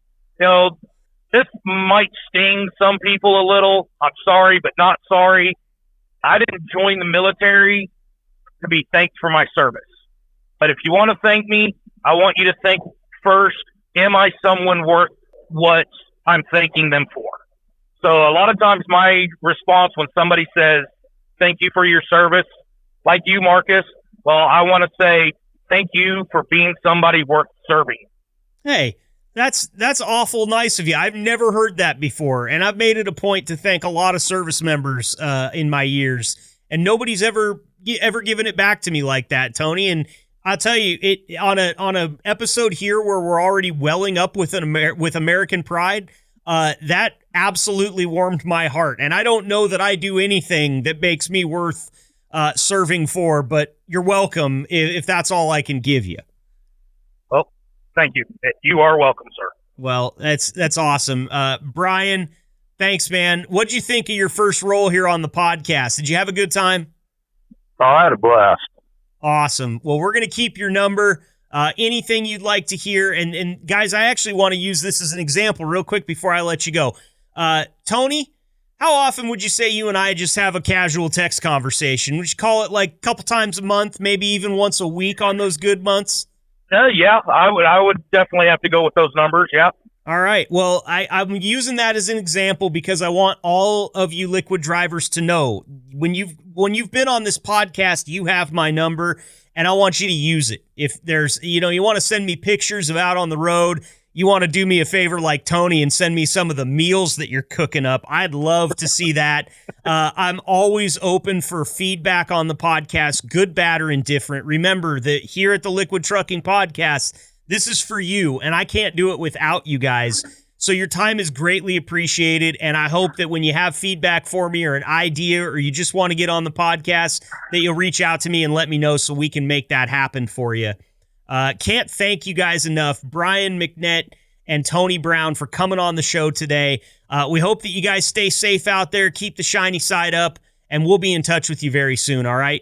this might sting some people a little. I'm sorry, but not sorry. I didn't join the military to be thanked for my service. But if you want to thank me, I want you to think first, am I someone worth what I'm thanking them for? So a lot of times my response when somebody says, thank you for your service, like you, Marcus, well, I want to say thank you for being somebody worth serving. Hey, that's awful nice of you. I've never heard that before, and I've made it a point to thank a lot of service members in my years, and nobody's ever given it back to me like that, Tony. And I'll tell you, it on a episode here where we're already welling up with with American pride, that absolutely warmed my heart. And I don't know that I do anything that makes me worth serving for, but you're welcome if that's all I can give you. Thank you. You are welcome, sir. Well, that's awesome. Brian, thanks, man. What'd you think of your first role here on the podcast? Did you have a good time? Oh, I had a blast. Awesome. Well, we're going to keep your number. Anything you'd like to hear. And guys, I actually want to use this as an example real quick before I let you go. Tony, how often would you say you and I just have a casual text conversation? Would you call it like a couple times a month, maybe even once a week on those good months? Yeah, I would definitely have to go with those numbers. Yeah. All right. Well, I'm using that as an example because I want all of you liquid drivers to know when you've been on this podcast, you have my number, and I want you to use it. If there's, you want to send me pictures of out on the road, you want to do me a favor like Tony and send me some of the meals that you're cooking up, I'd love to see that. I'm always open for feedback on the podcast, good, bad, or indifferent. Remember that here at the Liquid Trucking Podcast, this is for you, and I can't do it without you guys. So your time is greatly appreciated, and I hope that when you have feedback for me or an idea or you just want to get on the podcast, that you'll reach out to me and let me know so we can make that happen for you. Can't thank you guys enough, Brian McNett and Tony Brown, for coming on the show today. We hope that you guys stay safe out there, keep the shiny side up, and we'll be in touch with you very soon, all right?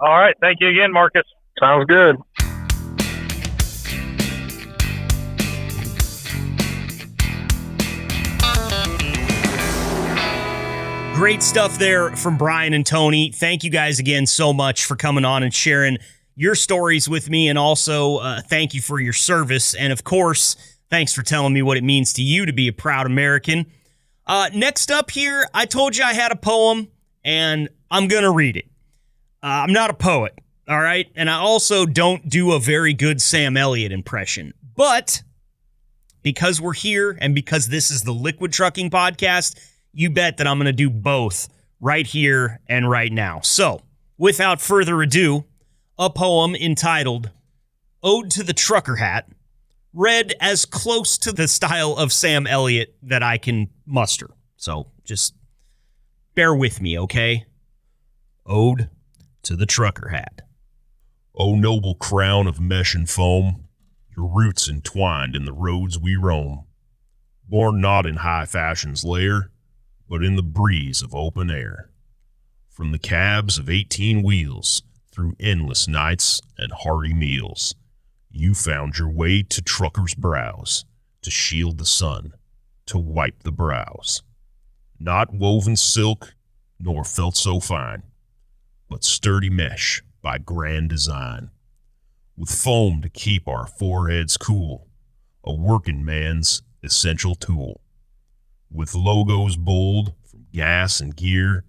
All right. Thank you again, Marcus. Sounds good. Great stuff there from Brian and Tony. Thank you guys again so much for coming on and sharing your stories with me, and also thank you for your service. And of course, thanks for telling me what it means to you to be a proud American. Next up here, I told you I had a poem, and I'm going to read it. I'm not a poet, all right? And I also don't do a very good Sam Elliott impression. But because we're here and because this is the Liquid Trucking Podcast, you bet that I'm going to do both right here and right now. So, without further ado, a poem entitled Ode to the Trucker Hat, read as close to the style of Sam Elliott that I can muster. So just bear with me, okay? Ode to the Trucker Hat. O noble crown of mesh and foam, your roots entwined in the roads we roam, born not in high fashion's lair, but in the breeze of open air. From the cabs of 18 wheels, through endless nights and hearty meals, you found your way to truckers' brows, to shield the sun, to wipe the brows. not woven silk nor felt so fine, but sturdy mesh by grand design, with foam to keep our foreheads cool, a working man's essential tool, with logos bold from gas and gear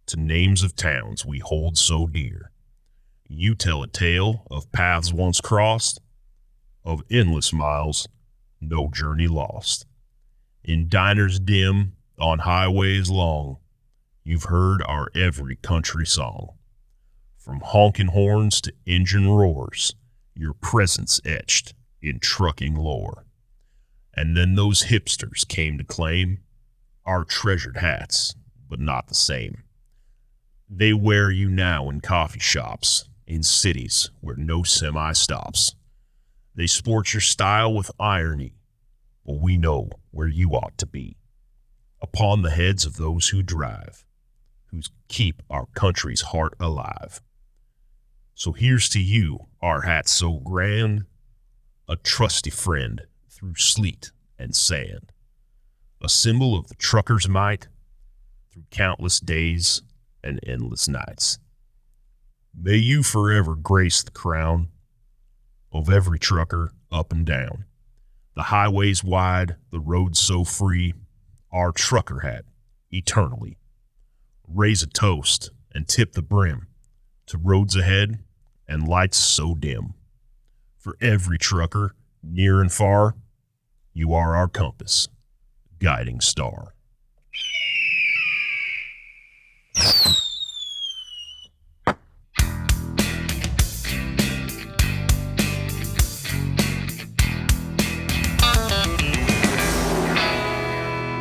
to names of towns we hold so dear. You tell a tale of paths once crossed, of endless miles, no journey lost. In diners dim, on highways long, you've heard our every country song. From honking horns to engine roars, your presence etched in trucking lore. And then those hipsters came to claim our treasured hats, but not the same. They wear you now in coffee shops, in cities where no semi stops. They sport your style with irony, but we know where you ought to be. Upon the heads of those who drive, who keep our country's heart alive. So here's to you, our hats so grand, a trusty friend through sleet and sand, a symbol of the trucker's might through countless days and endless nights. May you forever grace the crown of every trucker up and down. The highways wide, the roads so free, our trucker hat eternally. Raise a toast and tip the brim to roads ahead and lights so dim. For every trucker, near and far, you are our compass, guiding star.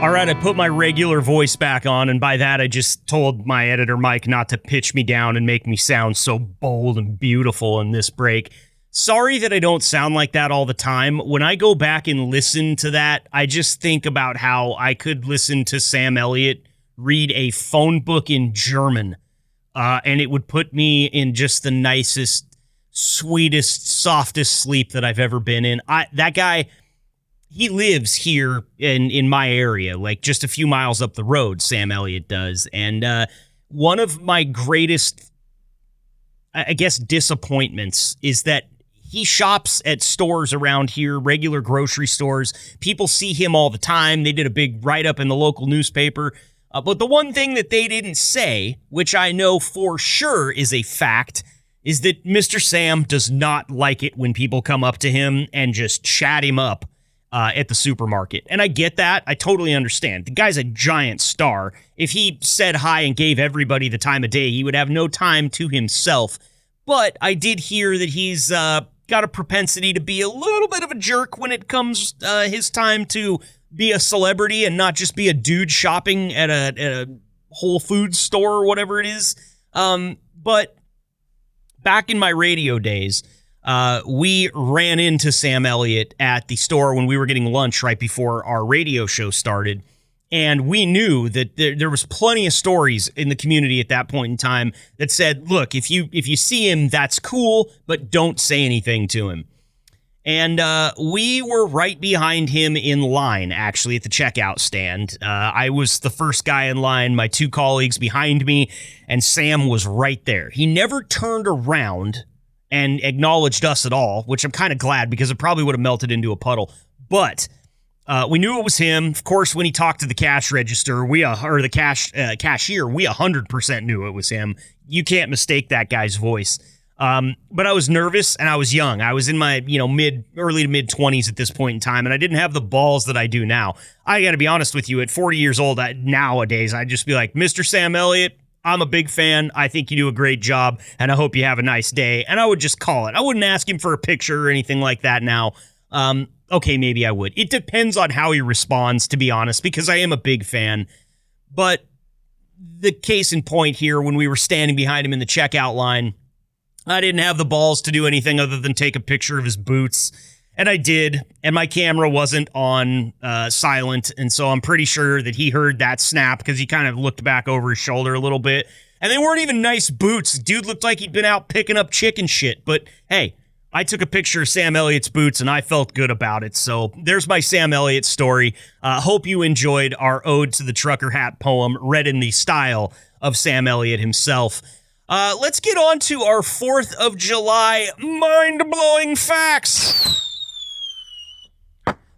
All right, I put my regular voice back on, and by that I just told my editor Mike not to pitch me down and make me sound so bold and beautiful in this break. Sorry that I don't sound like that all the time. When I go back and listen to that, I just think about how I could listen to Sam Elliott read a phone book in German, and it would put me in just the nicest, sweetest, softest sleep that I've ever been in. That guy... He lives here in my area, like just a few miles up the road, Sam Elliott does. And one of my greatest, I guess, disappointments is that he shops at stores around here, regular grocery stores. People see him all the time. They did a big write-up in the local newspaper. But the one thing that they didn't say, which I know for sure is a fact, is that Mr. Sam does not like it when people come up to him and just chat him up at the supermarket. And I get that. I totally understand. The guy's a giant star. If he said hi and gave everybody the time of day, he would have no time to himself. But I did hear that he's got a propensity to be a little bit of a jerk when it comes his time to be a celebrity and not just be a dude shopping at a Whole Foods store or whatever it is. But back in my radio days, we ran into Sam Elliott at the store when we were getting lunch right before our radio show started. And we knew that there was plenty of stories in the community at that point in time that said, look, if you see him, that's cool, but don't say anything to him. And we were right behind him in line, actually, at the checkout stand. I was the first guy in line, my two colleagues behind me, and Sam was right there. He never turned around and acknowledged us at all, which I'm kind of glad because it probably would have melted into a puddle. But we knew it was him. Of course, when he talked to the cash register, or the cashier, we 100% knew it was him. You can't mistake that guy's voice. But I was nervous and I was young. I was in my early to mid 20s at this point in time, and I didn't have the balls that I do now. I got to be honest with you. At 40 years old, nowadays, I'd just be like, Mr. Sam Elliott, I'm a big fan. I think you do a great job, and I hope you have a nice day. And I would just call it. I wouldn't ask him for a picture or anything like that now. Okay, maybe I would. It depends on how he responds, to be honest, because I am a big fan. But the case in point here, when we were standing behind him in the checkout line, I didn't have the balls to do anything other than take a picture of his boots. And I did, and my camera wasn't on silent, and so I'm pretty sure that he heard that snap because he kind of looked back over his shoulder a little bit. And they weren't even nice boots. Dude looked like he'd been out picking up chicken shit. But hey, I took a picture of Sam Elliott's boots, and I felt good about it. So there's my Sam Elliott story. Hope you enjoyed our Ode to the Trucker Hat poem, read in the style of Sam Elliott himself. Let's get on to our 4th of July mind-blowing facts.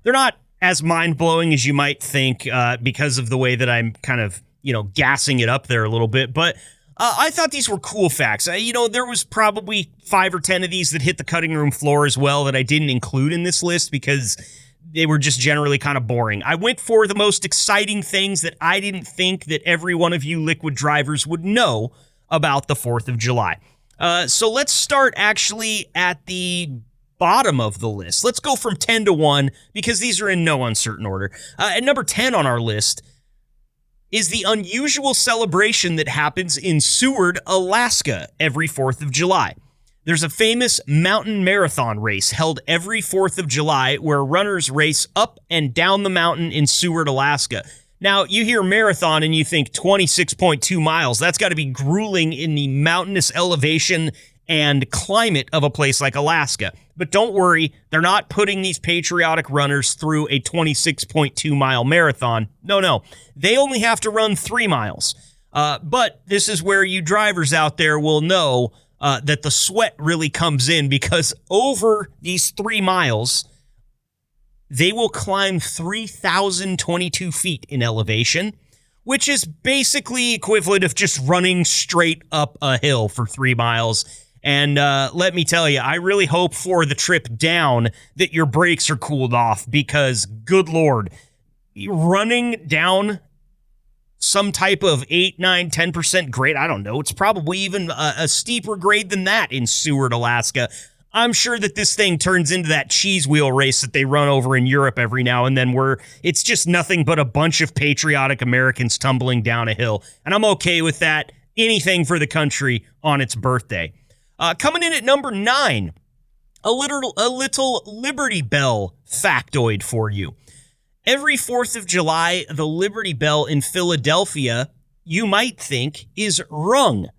They're not as mind-blowing as you might think because of the way that I'm kind of, gassing it up there a little bit, but I thought these were cool facts. There was probably 5 or 10 of these that hit the cutting room floor as well that I didn't include in this list because they were just generally kind of boring. I went for the most exciting things that I didn't think that every one of you liquid drivers would know about the 4th of July. So let's start actually at the bottom of the list. Let's go from 10 to 1 because these are in no uncertain order. At number 10 on our list is the unusual celebration that happens in Seward, Alaska, every 4th of July. There's a famous mountain marathon race held every 4th of July where runners race up and down the mountain in Seward, Alaska. Now, you hear marathon and you think 26.2 miles. That's got to be grueling in the mountainous elevation and climate of a place like Alaska. But don't worry, they're not putting these patriotic runners through a 26.2 mile marathon. No. They only have to run 3 miles. But this is where you drivers out there will know that the sweat really comes in because over these 3 miles, they will climb 3,022 feet in elevation, which is basically equivalent of just running straight up a hill for 3 miles. And let me tell you, I really hope for the trip down that your brakes are cooled off because, good Lord, running down some type of 8, 9, 10% grade, I don't know, it's probably even a steeper grade than that in Seward, Alaska. I'm sure that this thing turns into that cheese wheel race that they run over in Europe every now and then where it's just nothing but a bunch of patriotic Americans tumbling down a hill. And I'm okay with that. Anything for the country on its birthday. Coming in at number 9, a little Liberty Bell factoid for you. Every 4th of July, the Liberty Bell in Philadelphia, you might think, is rung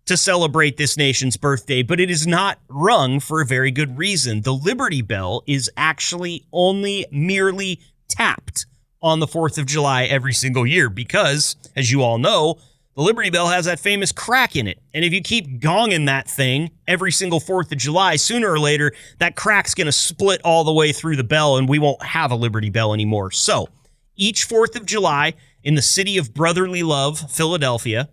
to celebrate this nation's birthday, but it is not rung for a very good reason. The Liberty Bell is actually only merely tapped on the 4th of July every single year because, as you all know, the Liberty Bell has that famous crack in it. And if you keep gonging that thing every single 4th of July, sooner or later, that crack's going to split all the way through the bell and we won't have a Liberty Bell anymore. So each 4th of July in the city of brotherly love, Philadelphia,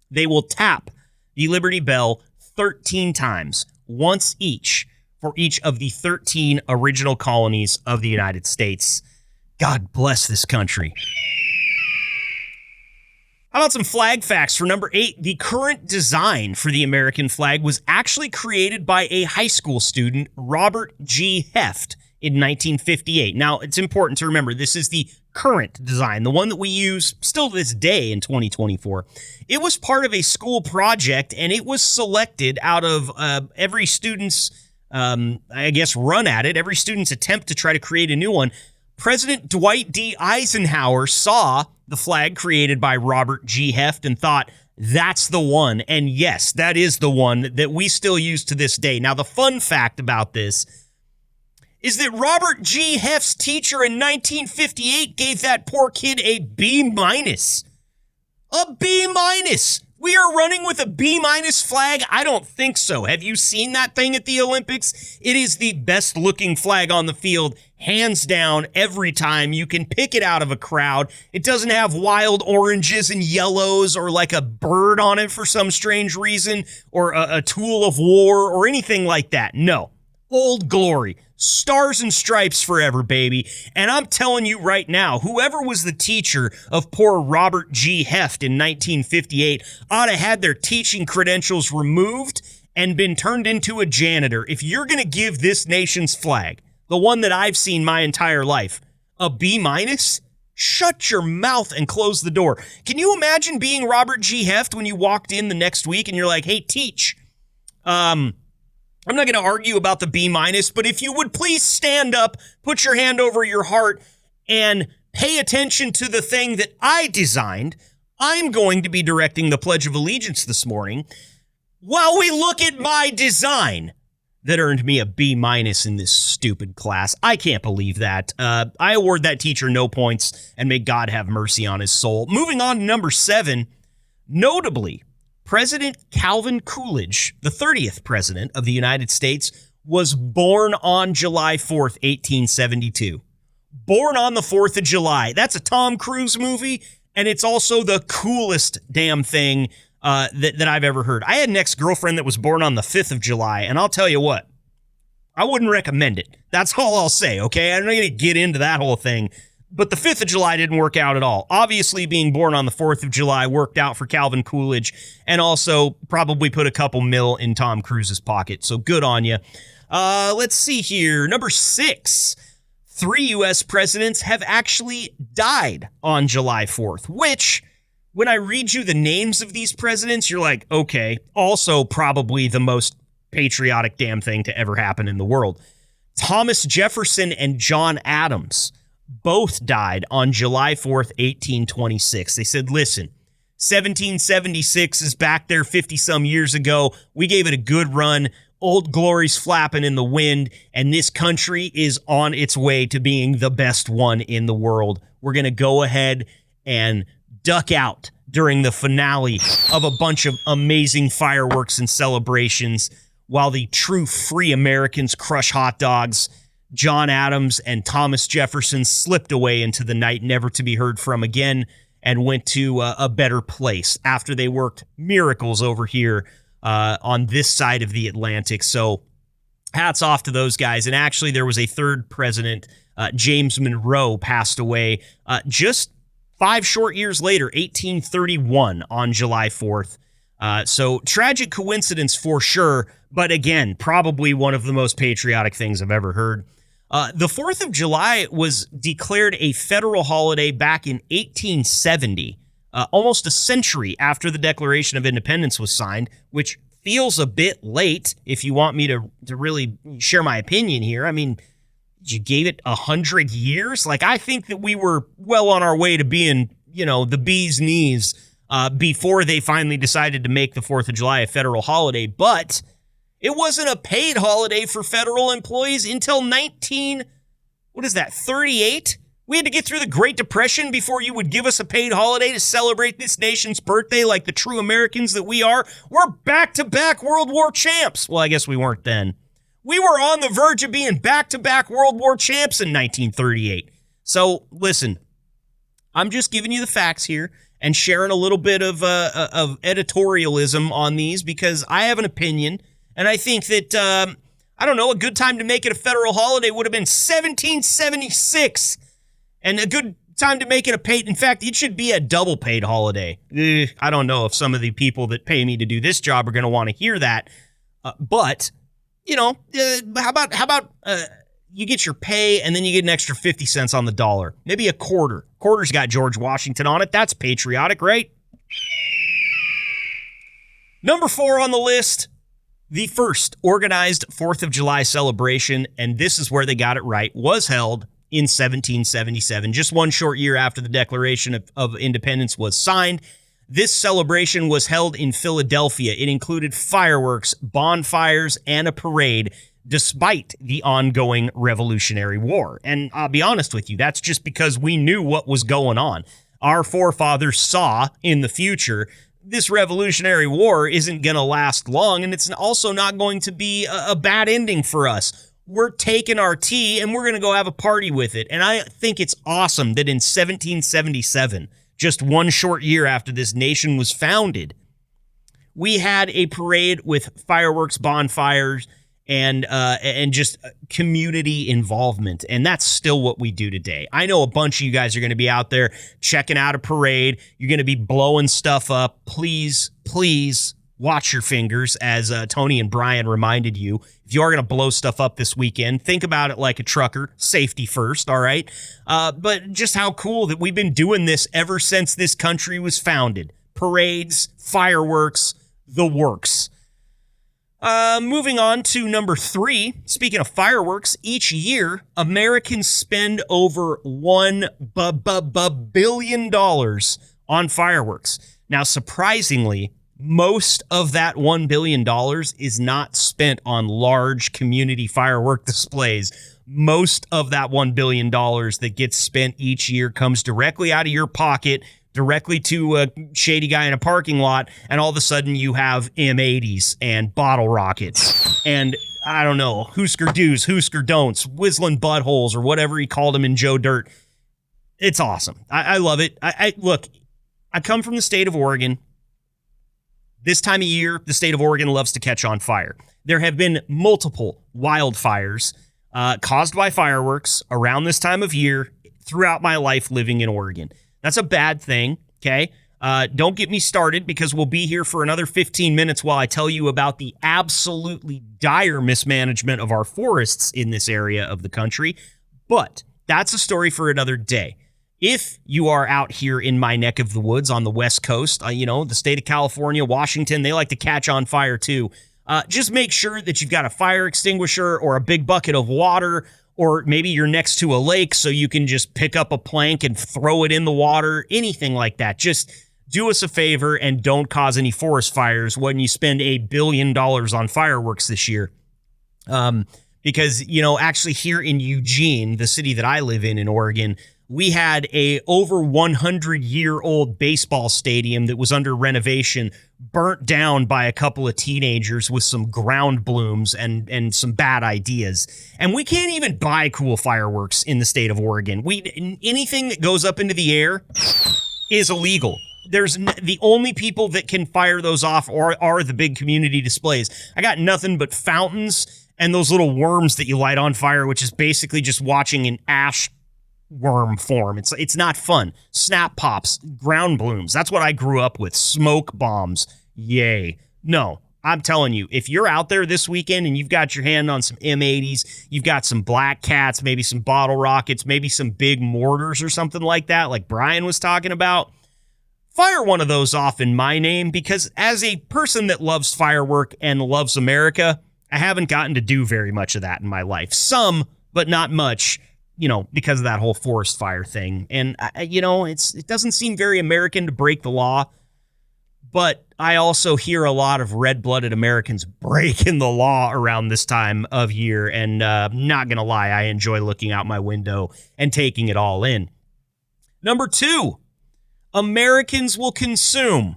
they will tap the Liberty Bell 13 times, once each, for each of the 13 original colonies of the United States. God bless this country. How about some flag facts for number 8? The current design for the American flag was actually created by a high school student, Robert G. Heft, in 1958. Now, it's important to remember, this is the current design, the one that we use still to this day in 2024. It was part of a school project, and it was selected out of every student's, run at it, every student's attempt to try to create a new one. President Dwight D. Eisenhower saw the flag created by Robert G. Heft and thought, that's the one. And yes, that is the one that we still use to this day. Now, the fun fact about this is that Robert G. Heft's teacher in 1958 gave that poor kid a B-. A B-. We are running with a B- flag? I don't think so. Have you seen that thing at the Olympics? It is the best looking flag on the field, hands down, every time. You can pick it out of a crowd. It doesn't have wild oranges and yellows or like a bird on it for some strange reason or a tool of war or anything like that. No. Old glory. Stars and stripes forever, baby. And I'm telling you right now, whoever was the teacher of poor Robert G. Heft in 1958 ought to have their teaching credentials removed and been turned into a janitor. If you're going to give this nation's flag, the one that I've seen my entire life, a B-, shut your mouth and close the door. Can you imagine being Robert G. Heft when you walked in the next week and you're like, hey, teach, I'm not going to argue about the B-, but if you would please stand up, put your hand over your heart, and pay attention to the thing that I designed. I'm going to be directing the Pledge of Allegiance this morning while we look at my design. that earned me a B- in this stupid class. I can't believe that. I award that teacher no points, and may God have mercy on his soul. Moving on to number 7, notably, President Calvin Coolidge, the 30th president of the United States, was born on July 4th, 1872. Born on the 4th of July. That's a Tom Cruise movie, and it's also the coolest damn thing that I've ever heard. I had an ex-girlfriend that was born on the 5th of July, and I'll tell you what, I wouldn't recommend it. That's all I'll say, okay? I'm not going to get into that whole thing, but the 5th of July didn't work out at all. Obviously, being born on the 4th of July worked out for Calvin Coolidge, and also probably put a couple mil in Tom Cruise's pocket, so good on you. Let's see here. Number 6. 3 U.S. presidents have actually died on July 4th, which, when I read you the names of these presidents, you're like, okay, also probably the most patriotic damn thing to ever happen in the world. Thomas Jefferson and John Adams both died on July 4th, 1826. They said, listen, 1776 is back there 50-some years ago. We gave it a good run. Old glory's flapping in the wind, and this country is on its way to being the best one in the world. We're going to go ahead and duck out during the finale of a bunch of amazing fireworks and celebrations while the true free Americans crush hot dogs. John Adams and Thomas Jefferson slipped away into the night, never to be heard from again, and went to a better place after they worked miracles over here on this side of the Atlantic. So hats off to those guys. And actually, there was a third president, James Monroe, passed away just 5 short years later, 1831, on July 4th. So tragic coincidence for sure, but again, probably one of the most patriotic things I've ever heard. The 4th of July was declared a federal holiday back in 1870. Almost a century after the Declaration of Independence was signed, which feels a bit late if you want me to really share my opinion here. I mean, you gave it 100 years? Like, I think that we were well on our way to being, the bee's knees before they finally decided to make the 4th of July a federal holiday. But it wasn't a paid holiday for federal employees until 38? We had to get through the Great Depression before you would give us a paid holiday to celebrate this nation's birthday like the true Americans that we are. We're back-to-back World War champs. Well, I guess we weren't then. We were on the verge of being back-to-back World War champs in 1938. So, listen, I'm just giving you the facts here and sharing a little bit of editorialism on these because I have an opinion, and I think that, a good time to make it a federal holiday would have been 1776. And a good time to make it a paid, in fact, it should be a double paid holiday. I don't know if some of the people that pay me to do this job are going to want to hear that. But, how about you get your pay and then you get an extra 50 cents on the dollar? Maybe a quarter. Quarter's got George Washington on it. That's patriotic, right? Number 4 on the list, the first organized 4th of July celebration, and this is where they got it right, was held in 1777, just 1 short year after the Declaration of Independence was signed. This celebration was held in Philadelphia. It included fireworks, bonfires, and a parade, despite the ongoing Revolutionary War. And I'll be honest with you, that's just because we knew what was going on. Our forefathers saw in the future this Revolutionary War isn't going to last long, and it's also not going to be a bad ending for us. We're taking our tea and we're going to go have a party with it. And I think it's awesome that in 1777, just 1 short year after this nation was founded, we had a parade with fireworks, bonfires, and just community involvement. And that's still what we do today. I know a bunch of you guys are going to be out there checking out a parade. You're going to be blowing stuff up. Please, please watch your fingers, as Tony and Brian reminded you. If you are going to blow stuff up this weekend, think about it like a trucker. Safety first, all right? But just how cool that we've been doing this ever since this country was founded. Parades, fireworks, the works. Moving on to number 3. Speaking of fireworks, each year, Americans spend over $1 billion on fireworks. Now, surprisingly, most of that $1 billion is not spent on large community firework displays. Most of that $1 billion that gets spent each year comes directly out of your pocket, directly to a shady guy in a parking lot, and all of a sudden you have M80s and bottle rockets and, I don't know, Husker do's, Husker don'ts, whistling buttholes, or whatever he called them in Joe Dirt. It's awesome. I love it. Look, I come from the state of Oregon. This time of year, the state of Oregon loves to catch on fire. There have been multiple wildfires caused by fireworks around this time of year throughout my life living in Oregon. That's a bad thing, okay? Don't get me started, because we'll be here for another 15 minutes while I tell you about the absolutely dire mismanagement of our forests in this area of the country. But that's a story for another day. If you are out here in my neck of the woods on the West Coast, the state of California, Washington, they like to catch on fire too. Just make sure that you've got a fire extinguisher or a big bucket of water, or maybe you're next to a lake so you can just pick up a plank and throw it in the water, anything like that. Just do us a favor and don't cause any forest fires when you spend $1 billion on fireworks this year. Because, actually here in Eugene, the city that I live in Oregon, we had a over 100-year-old baseball stadium that was under renovation, burnt down by a couple of teenagers with some ground blooms and some bad ideas. And we can't even buy cool fireworks in the state of Oregon. Anything that goes up into the air is illegal. The only people that can fire those off are the big community displays. I got nothing but fountains and those little worms that you light on fire, which is basically just watching an ash worm form. It's not fun. Snap pops, ground blooms. That's what I grew up with. Smoke bombs. Yay. No, I'm telling you, if you're out there this weekend and you've got your hand on some M80s, you've got some black cats, maybe some bottle rockets, maybe some big mortars or something like that, like Brian was talking about, fire one of those off in my name, because as a person that loves firework and loves America, I haven't gotten to do very much of that in my life. Some, but not much. Because of that whole forest fire thing. And, it doesn't seem very American to break the law, but I also hear a lot of red-blooded Americans breaking the law around this time of year, and not going to lie, I enjoy looking out my window and taking it all in. Number 2, Americans will consume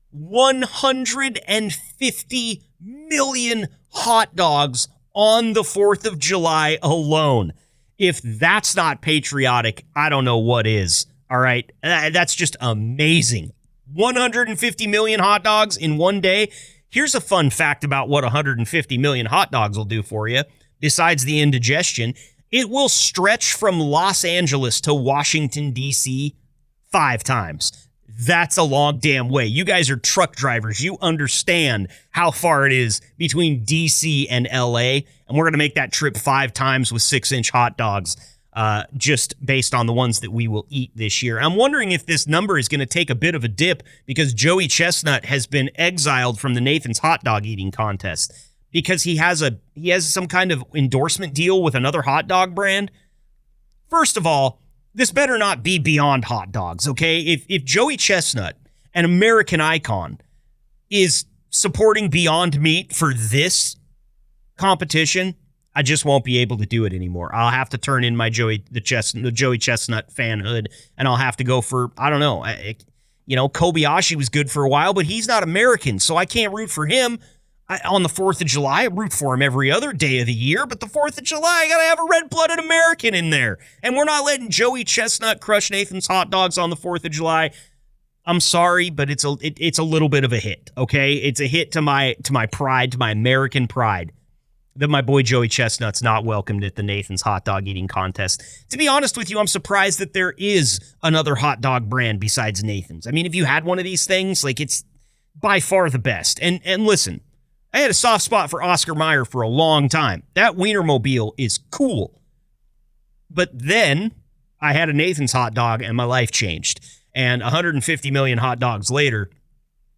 150 million hot dogs on the 4th of July alone. If that's not patriotic, I don't know what is. All right. That's just amazing. 150 million hot dogs in one day. Here's a fun fact about what 150 million hot dogs will do for you. Besides the indigestion, it will stretch from Los Angeles to Washington, D.C. 5 times. That's a long damn way. You guys are truck drivers. You understand how far it is between D.C. and L.A., and we're going to make that trip 5 times with 6-inch hot dogs, just based on the ones that we will eat this year. I'm wondering if this number is going to take a bit of a dip because Joey Chestnut has been exiled from the Nathan's hot dog eating contest because he has some kind of endorsement deal with another hot dog brand. First of all, this better not be Beyond hot dogs, okay? If Joey Chestnut, an American icon, is supporting Beyond Meat for this competition, I just won't be able to do it anymore. I'll have to turn in my Joey Chestnut fanhood, and I'll have to go for, I don't know, Kobayashi was good for a while, but he's not American, so I can't root for him on the 4th of July. I root for him every other day of the year, but the 4th of July, I got to have a red-blooded American in there. And we're not letting Joey Chestnut crush Nathan's hot dogs on the 4th of July. I'm sorry, but it's a little bit of a hit, okay? It's a hit to my pride, to my American pride, that my boy Joey Chestnut's not welcomed at the Nathan's hot dog eating contest. To be honest with you, I'm surprised that there is another hot dog brand besides Nathan's. I mean, if you had one of these things, it's by far the best. And listen, I had a soft spot for Oscar Mayer for a long time. That Wienermobile is cool. But then I had a Nathan's hot dog and my life changed. And 150 million hot dogs later,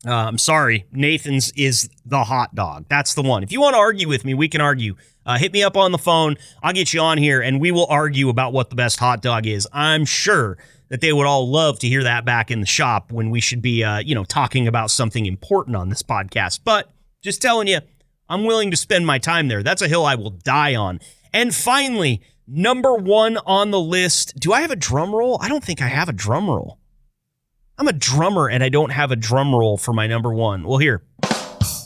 I'm sorry, Nathan's is the hot dog. That's the one. If you want to argue with me, we can argue. Hit me up on the phone. I'll get you on here, and we will argue about what the best hot dog is. I'm sure that they would all love to hear that back in the shop when we should be, talking about something important on this podcast. But just telling you, I'm willing to spend my time there. That's a hill I will die on. And finally, number one on the list. Do I have a drum roll? I don't think I have a drum roll. I'm a drummer, and I don't have a drum roll for my number one. Well, here.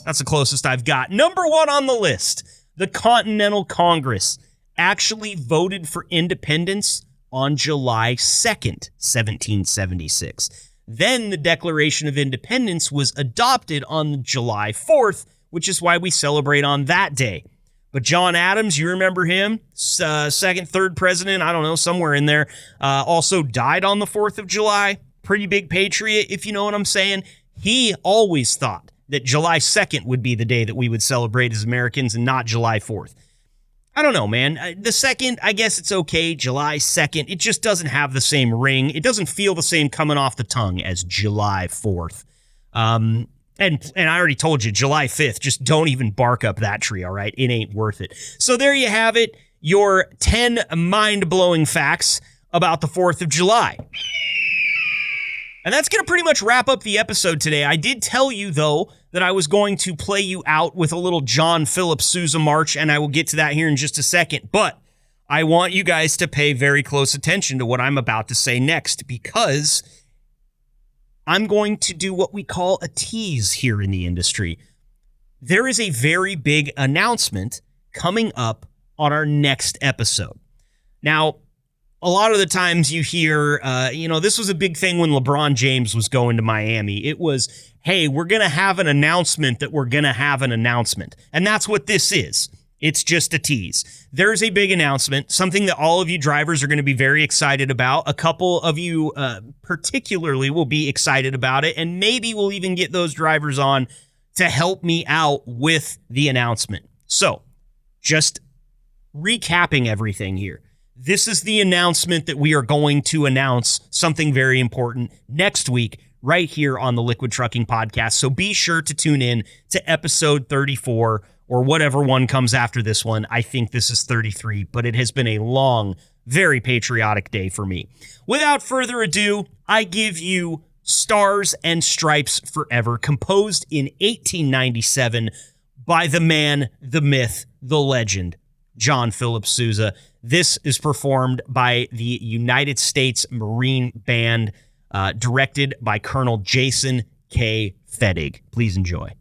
That's the closest I've got. Number one on the list. The Continental Congress actually voted for independence on July 2nd, 1776. Then the Declaration of Independence was adopted on July 4th, which is why we celebrate on that day. But John Adams, you remember him? Second, third president, I don't know, somewhere in there, also died on the 4th of July. Pretty big patriot, if you know what I'm saying. He always thought that July 2nd would be the day that we would celebrate as Americans and not July 4th. I don't know, man. The 2nd, I guess it's okay. July 2nd, it just doesn't have the same ring. It doesn't feel the same coming off the tongue as July 4th. And I already told you, July 5th, just don't even bark up that tree, all right? It ain't worth it. So there you have it, your 10 mind-blowing facts about the 4th of July. And that's going to pretty much wrap up the episode today. I did tell you, though, that I was going to play you out with a little John Philip Sousa march, and I will get to that here in just a second. But I want you guys to pay very close attention to what I'm about to say next, because I'm going to do what we call a tease here in the industry. There is a very big announcement coming up on our next episode. Now, a lot of the times you hear, this was a big thing when LeBron James was going to Miami. It was, hey, we're going to have an announcement that we're going to have an announcement. And that's what this is. It's just a tease. There's a big announcement, something that all of you drivers are going to be very excited about. A couple of you particularly will be excited about it, and maybe we'll even get those drivers on to help me out with the announcement. So, just recapping everything here. This is the announcement that we are going to announce something very important next week right here on the Liquid Trucking Podcast. So be sure to tune in to episode 34 or whatever one comes after this one. I think this is 33, but it has been a long, very patriotic day for me. Without further ado, I give you Stars and Stripes Forever, composed in 1897 by the man, the myth, the legend, John Philip Sousa. This is performed by the United States Marine Band, directed by Colonel Jason K. Fettig. Please enjoy.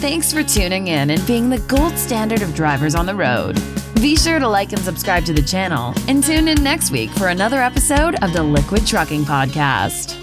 Thanks for tuning in and being the gold standard of drivers on the road. Be sure to like and subscribe to the channel and tune in next week for another episode of the Liquid Trucking Podcast.